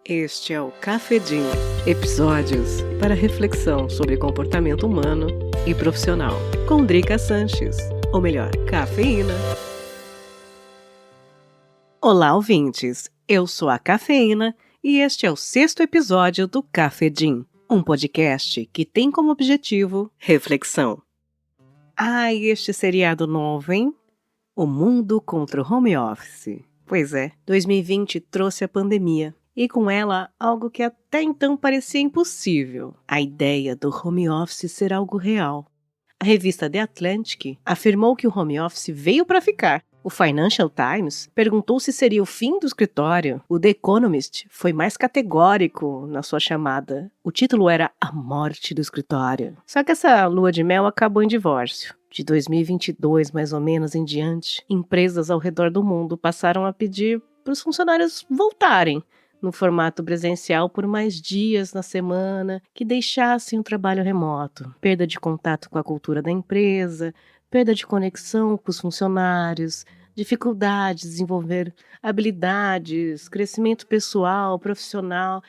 Este é o Cafedim, episódios para reflexão sobre comportamento humano e profissional, com Drica Sanches, ou melhor, cafeína. Olá, ouvintes! Eu sou a Cafeína e este é o 6º episódio do Cafedim, um podcast que tem como objetivo reflexão. Este seriado novo, hein? O mundo contra o home office. Pois é, 2020 trouxe a pandemia. E com ela, algo que até então parecia impossível, a ideia do home office ser algo real. A revista The Atlantic afirmou que o home office veio para ficar. O Financial Times perguntou se seria o fim do escritório. O The Economist foi mais categórico na sua chamada. O título era A Morte do Escritório. Só que essa lua de mel acabou em divórcio. De 2022, mais ou menos, em diante, empresas ao redor do mundo passaram a pedir para os funcionários voltarem no formato presencial por mais dias na semana, que deixassem o trabalho remoto. Perda de contato com a cultura da empresa, perda de conexão com os funcionários, dificuldade de desenvolver habilidades, crescimento pessoal, profissional.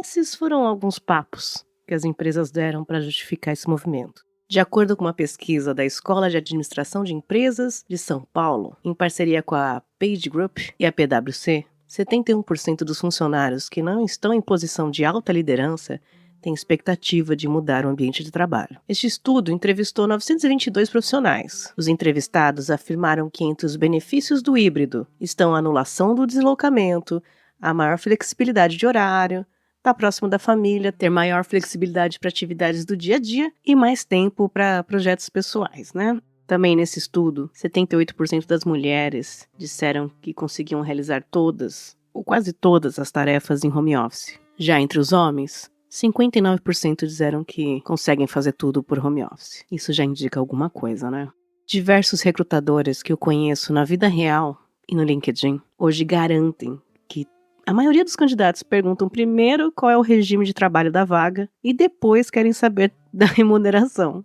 Esses foram alguns papos que as empresas deram para justificar esse movimento. De acordo com uma pesquisa da Escola de Administração de Empresas de São Paulo, em parceria com a PageGroup e a PwC, 71% dos funcionários que não estão em posição de alta liderança têm expectativa de mudar o ambiente de trabalho. Este estudo entrevistou 922 profissionais. Os entrevistados afirmaram que entre os benefícios do híbrido estão a anulação do deslocamento, a maior flexibilidade de horário, estar próximo da família, ter maior flexibilidade para atividades do dia a dia e mais tempo para projetos pessoais, né? Também nesse estudo, 78% das mulheres disseram que conseguiam realizar todas, ou quase todas, as tarefas em home office. Já entre os homens, 59% disseram que conseguem fazer tudo por home office. Isso já indica alguma coisa, né? Diversos recrutadores que eu conheço na vida real e no LinkedIn hoje garantem que a maioria dos candidatos perguntam primeiro qual é o regime de trabalho da vaga e depois querem saber da remuneração.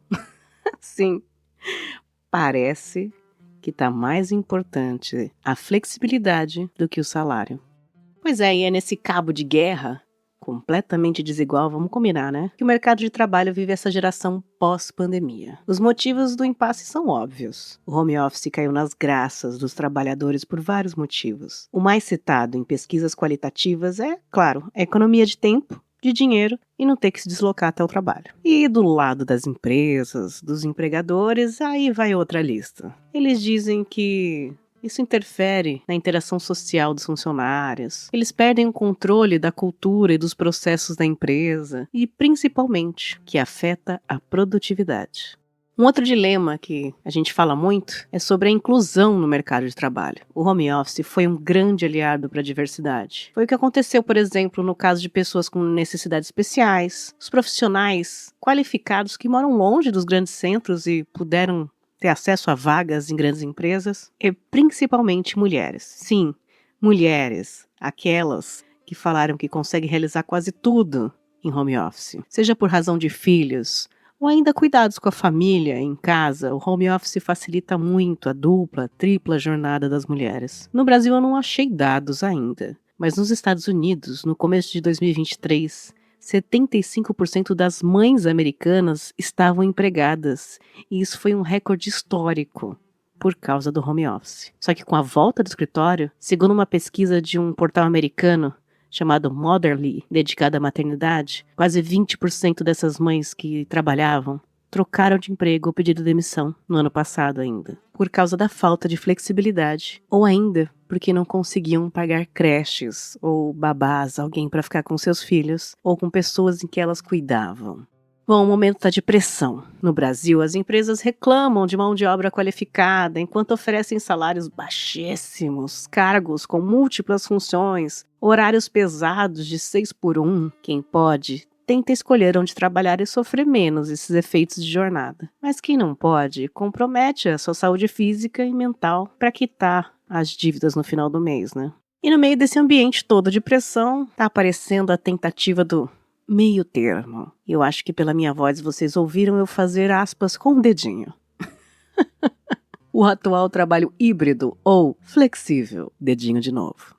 Sim. Parece que está mais importante a flexibilidade do que o salário. Pois é, e é nesse cabo de guerra, completamente desigual, vamos combinar, né? Que o mercado de trabalho vive essa geração pós-pandemia. Os motivos do impasse são óbvios. O home office caiu nas graças dos trabalhadores por vários motivos. O mais citado em pesquisas qualitativas é, claro, a economia de tempo, de dinheiro e não ter que se deslocar até o trabalho. E do lado das empresas, dos empregadores, aí vai outra lista. Eles dizem que isso interfere na interação social dos funcionários. Eles perdem o controle da cultura e dos processos da empresa e, principalmente, que afeta a produtividade. Um outro dilema que a gente fala muito é sobre a inclusão no mercado de trabalho. O home office foi um grande aliado para a diversidade. Foi o que aconteceu, por exemplo, no caso de pessoas com necessidades especiais, os profissionais qualificados que moram longe dos grandes centros e puderam ter acesso a vagas em grandes empresas, e principalmente mulheres. Sim, mulheres, aquelas que falaram que conseguem realizar quase tudo em home office, seja por razão de filhos, ou ainda cuidados com a família, em casa. O home office facilita muito a dupla, tripla jornada das mulheres. No Brasil eu não achei dados ainda, mas nos Estados Unidos, no começo de 2023, 75% das mães americanas estavam empregadas, e isso foi um recorde histórico por causa do home office. Só que com a volta do escritório, segundo uma pesquisa de um portal americano, chamado Motherly, dedicado à maternidade, quase 20% dessas mães que trabalhavam trocaram de emprego ou pedido demissão no ano passado ainda, por causa da falta de flexibilidade, ou ainda porque não conseguiam pagar creches ou babás, alguém para ficar com seus filhos, ou com pessoas em que elas cuidavam. Bom, o momento está de pressão. No Brasil, as empresas reclamam de mão de obra qualificada, enquanto oferecem salários baixíssimos, cargos com múltiplas funções, horários pesados de 6x1. Quem pode, tenta escolher onde trabalhar e sofrer menos esses efeitos de jornada. Mas quem não pode, compromete a sua saúde física e mental para quitar as dívidas no final do mês, né? E no meio desse ambiente todo de pressão, está aparecendo a tentativa do meio termo. Eu acho que pela minha voz vocês ouviram eu fazer aspas com o dedinho. O atual trabalho híbrido ou flexível. Dedinho de novo.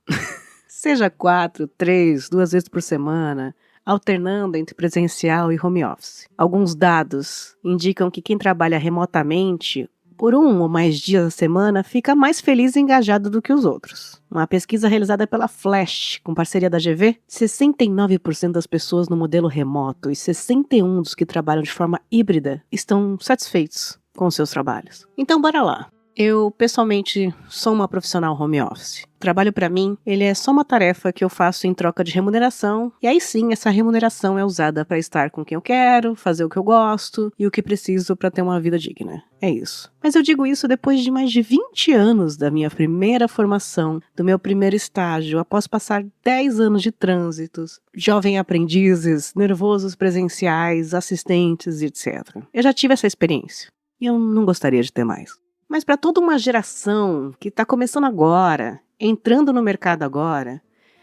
Seja 4, 3, 2 vezes por semana, alternando entre presencial e home office. Alguns dados indicam que quem trabalha remotamente por 1 ou mais dias da semana fica mais feliz e engajado do que os outros. Uma pesquisa realizada pela Flash, com parceria da GV, 69% das pessoas no modelo remoto e 61% dos que trabalham de forma híbrida estão satisfeitos com seus trabalhos. Então, bora lá. Eu, pessoalmente, sou uma profissional home office. O trabalho, para mim, ele é só uma tarefa que eu faço em troca de remuneração, e aí sim, essa remuneração é usada para estar com quem eu quero, fazer o que eu gosto e o que preciso para ter uma vida digna. É isso. Mas eu digo isso depois de mais de 20 anos da minha primeira formação, do meu primeiro estágio, após passar 10 anos de trânsitos, jovem aprendizes, nervosos presenciais, assistentes, etc. Eu já tive essa experiência, e eu não gostaria de ter mais. Mas para toda uma geração que está começando agora, entrando no mercado agora,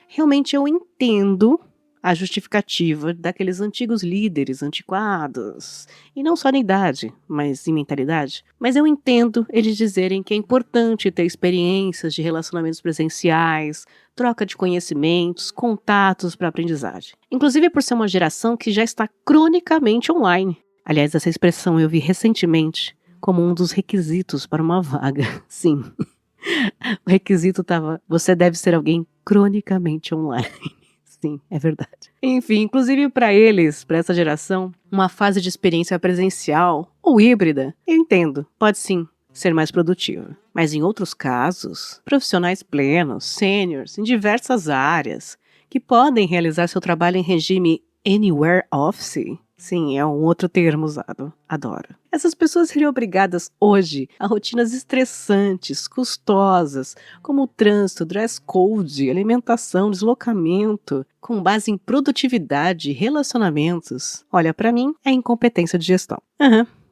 realmente eu entendo a justificativa daqueles antigos líderes antiquados, e não só na idade, mas em mentalidade. Mas eu entendo eles dizerem que é importante ter experiências de relacionamentos presenciais, troca de conhecimentos, contatos para aprendizagem. Inclusive por ser uma geração que já está cronicamente online. Aliás, essa expressão eu vi recentemente como um dos requisitos para uma vaga. Sim, o requisito estava: você deve ser alguém cronicamente online. Sim, é verdade. Enfim, inclusive para eles, para essa geração, uma fase de experiência presencial ou híbrida, eu entendo, pode sim ser mais produtiva. Mas em outros casos, profissionais plenos, sêniors, em diversas áreas, que podem realizar seu trabalho em regime Anywhere Office, sim, é um outro termo usado. Adoro. Essas pessoas seriam obrigadas hoje a rotinas estressantes, custosas, como o trânsito, dress code, alimentação, deslocamento, com base em produtividade e relacionamentos. Olha, para mim, é incompetência de gestão.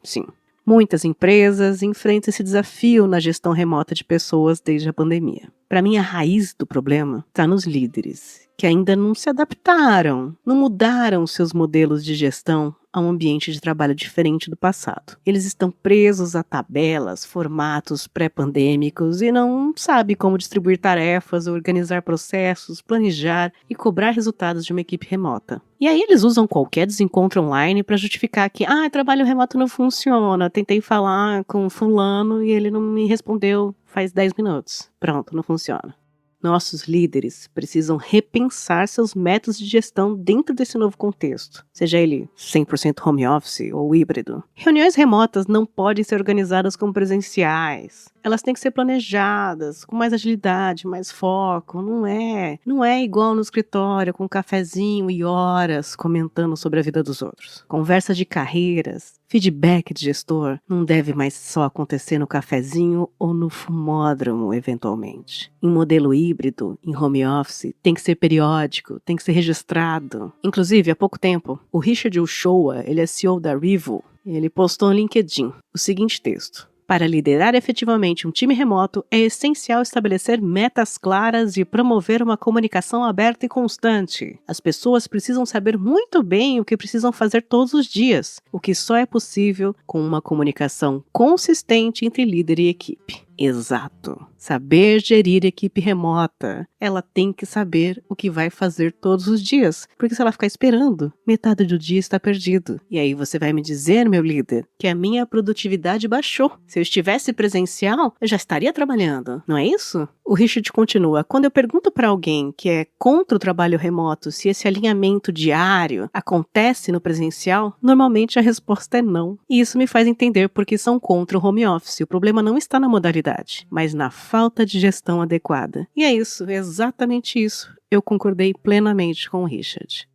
Sim. Muitas empresas enfrentam esse desafio na gestão remota de pessoas desde a pandemia. Para mim, a raiz do problema está nos líderes, que ainda não se adaptaram, não mudaram seus modelos de gestão a um ambiente de trabalho diferente do passado. Eles estão presos a tabelas, formatos pré-pandêmicos e não sabem como distribuir tarefas, organizar processos, planejar e cobrar resultados de uma equipe remota. E aí eles usam qualquer desencontro online para justificar que trabalho remoto não funciona, tentei falar com fulano e ele não me respondeu faz 10 minutos. Pronto, não funciona. Nossos líderes precisam repensar seus métodos de gestão dentro desse novo contexto, seja ele 100% home office ou híbrido. Reuniões remotas não podem ser organizadas como presenciais. Elas têm que ser planejadas, com mais agilidade, mais foco. Não é igual no escritório, com um cafezinho e horas comentando sobre a vida dos outros. Conversas de carreiras, feedback de gestor não deve mais só acontecer no cafezinho ou no fumódromo, eventualmente. Em modelo híbrido, em home office, tem que ser periódico, tem que ser registrado. Inclusive, há pouco tempo, o Richard Uchoa, ele é CEO da Revo, ele postou no LinkedIn o seguinte texto: para liderar efetivamente um time remoto, é essencial estabelecer metas claras e promover uma comunicação aberta e constante. As pessoas precisam saber muito bem o que precisam fazer todos os dias, o que só é possível com uma comunicação consistente entre líder e equipe. Exato. Saber gerir equipe remota. Ela tem que saber o que vai fazer todos os dias, porque se ela ficar esperando, metade do dia está perdido. E aí você vai me dizer, meu líder, que a minha produtividade baixou. Se eu estivesse presencial, eu já estaria trabalhando, não é isso? O Richard continua: quando eu pergunto para alguém que é contra o trabalho remoto se esse alinhamento diário acontece no presencial, normalmente a resposta é não. E isso me faz entender porque são contra o home office. O problema não está na modalidade, mas na falta de gestão adequada. E é isso, exatamente isso. Eu concordei plenamente com o Richard.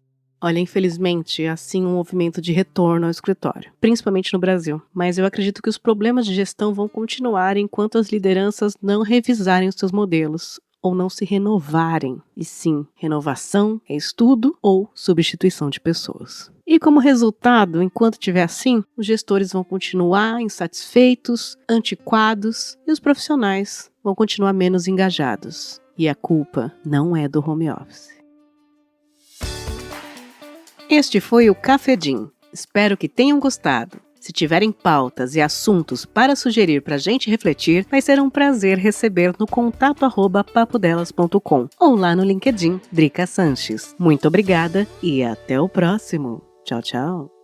Olha, infelizmente, é assim um movimento de retorno ao escritório, principalmente no Brasil. Mas eu acredito que os problemas de gestão vão continuar enquanto as lideranças não revisarem os seus modelos ou não se renovarem. E sim, renovação é estudo ou substituição de pessoas. E como resultado, enquanto estiver assim, os gestores vão continuar insatisfeitos, antiquados e os profissionais vão continuar menos engajados. E a culpa não é do home office. Este foi o Cafedim. Espero que tenham gostado. Se tiverem pautas e assuntos para sugerir para a gente refletir, vai ser um prazer receber no contato@papodelas.com ou lá no LinkedIn, Drica Sanches. Muito obrigada e até o próximo. Tchau, tchau.